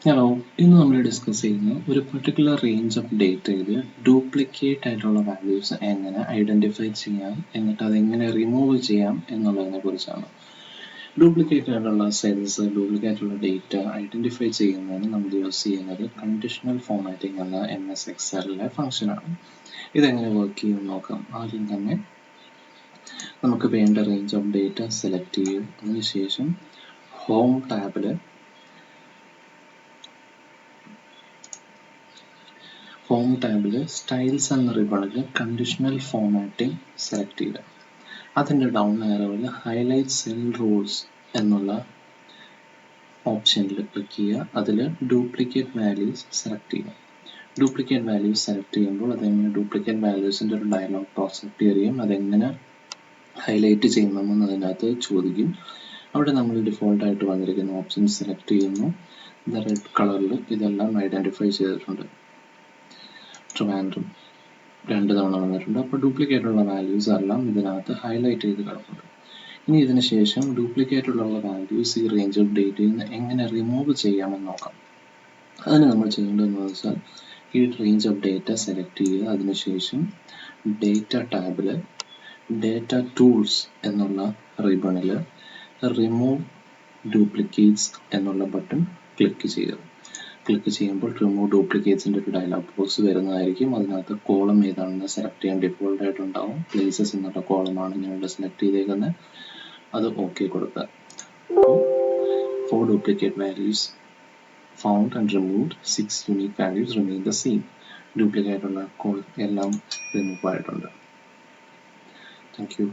Hello, ഇന്ന് നമ്മൾ discuss ചെയ്യുന്ന ഒരു പർട്ടിക്കുലർ റേഞ്ച് ഓഫ് ഡേറ്റയിൽ ഡ്യൂപ്ലിക്കേറ്റ് ആയിട്ടുള്ള വാല്യൂസ് എങ്ങനെ ഐഡന്റിഫൈ ചെയ്യാം എന്നിട്ട് അതെങ്ങനെ റിമൂവ് ചെയ്യാം എന്നുള്ളതിനെ കുറിച്ചാണ്. ഡ്യൂപ്ലിക്കേറ്റ് ആയിട്ടുള്ള സെൽസ്, ഡ്യൂപ്ലിക്കേറ്റ് ആയിട്ടുള്ള ഡേറ്റ ഐഡന്റിഫൈ ചെയ്യുന്നതിന് നമ്മൾ യൂസ് ചെയ്യുന്നത് കണ്ടീഷണൽ ഫോർമാറ്റിംഗ് എന്ന എക്സലിലെ ഫംഗ്ഷനാണ്. ഇതെങ്ങനെ വർക്ക് ചെയ്യുമെന്ന് നോക്കാം. ആദ്യം തന്നെ നമുക്ക് വേണ്ട റേഞ്ച് ഓഫ് ഡേറ്റ സെലക്ട് ചെയ്യും. അതിനുശേഷം ഹോം ടാബിൽ സ്റ്റൈൽസ് എന്ന റിബണിൽ കണ്ടീഷണൽ ഫോർമാറ്റിംഗ് സെലക്ട് ചെയ്യുക. അതിൻ്റെ ഡൗൺ ആരോയിൽ ഹൈലൈറ്റ് സെൽ റൂൾസ് എന്നുള്ള ഓപ്ഷനിൽ ക്ലിക്ക് ചെയ്യുക. അതിൽ ഡ്യൂപ്ലിക്കേറ്റ് വാല്യൂസ് സെലക്ട് ചെയ്യുക. ഡ്യൂപ്ലിക്കേറ്റ് വാല്യൂസ് സെലക്ട് ചെയ്യുമ്പോൾ അതെങ്ങനെ ഡ്യൂപ്ലിക്കേറ്റ് വാല്യൂസിൻ്റെ ഒരു ഡയലോഗ് ബോക്സ് അപ്പിയർ ചെയ്യും. അതെങ്ങനെ ഹൈലൈറ്റ് ചെയ്യണമെന്ന് അതിനകത്ത് ചോദിക്കും. അവിടെ നമ്മൾ ഡിഫോൾട്ടായിട്ട് വന്നിരിക്കുന്ന ഓപ്ഷൻസ് സെലക്ട് ചെയ്യുന്നു. റെഡ് കളറിൽ ഇതെല്ലാം ഐഡൻറ്റിഫൈ ചെയ്തിട്ടുണ്ട്. ട്രിവാൻഡ്രം 2 തവണ വന്നിട്ടുണ്ട്. അപ്പോൾ ഡ്യൂപ്ലിക്കേറ്റ് ഉള്ള വാല്യൂസ് എല്ലാം ഇതിനകത്ത് ഹൈലൈറ്റ് ചെയ്ത് കിടപ്പുണ്ട്. ഇനി ഇതിന് ശേഷം ഡ്യൂപ്ലിക്കേറ്റ് ഉള്ള വാല്യൂസ് ഈ റേഞ്ച് ഓഫ് ഡേറ്റയിൽ നിന്ന് എങ്ങനെ റിമൂവ് ചെയ്യാമെന്ന് നോക്കാം. അതിന് നമ്മൾ ചെയ്യേണ്ടതെന്ന് വെച്ചാൽ ഈ റേഞ്ച് ഓഫ് ഡേറ്റ സെലക്ട് ചെയ്യുക. അതിനുശേഷം ഡേറ്റ ടാബിൽ ഡേറ്റ ടൂൾസ് എന്നുള്ള റിബണിൽ റിമൂവ് ഡ്യൂപ്ലിക്കേറ്റ്സ് എന്നുള്ള ബട്ടൺ ക്ലിക്ക് ചെയ്യുക. ക്ലിക്ക് ചെയ്യുമ്പോൾ റിമൂവ് ഡ്യൂപ്ലിക്കേറ്റ്സിൻ്റെ ഒരു ഡയലോഗ് ബോക്സ് വരുന്നതായിരിക്കും. അതിനകത്ത് കോളം ഏതാണെന്ന് സെലക്ട് ചെയ്യാൻ ഡിഫോൾട്ടായിട്ടുണ്ടാവും. പ്ലേസസ് എന്നുള്ള കോളമാണ് ഞാനിവിടെ സെലക്ട് ചെയ്തേക്കുന്നത്. അത് ഓക്കെ കൊടുക്കുക. അപ്പോൾ 4 duplicate values found and removed, 6 unique values remain the same. Duplicate ഉള്ള കോൾ എല്ലാം റിമൂവ് ആയിട്ടുണ്ട്. Thank you.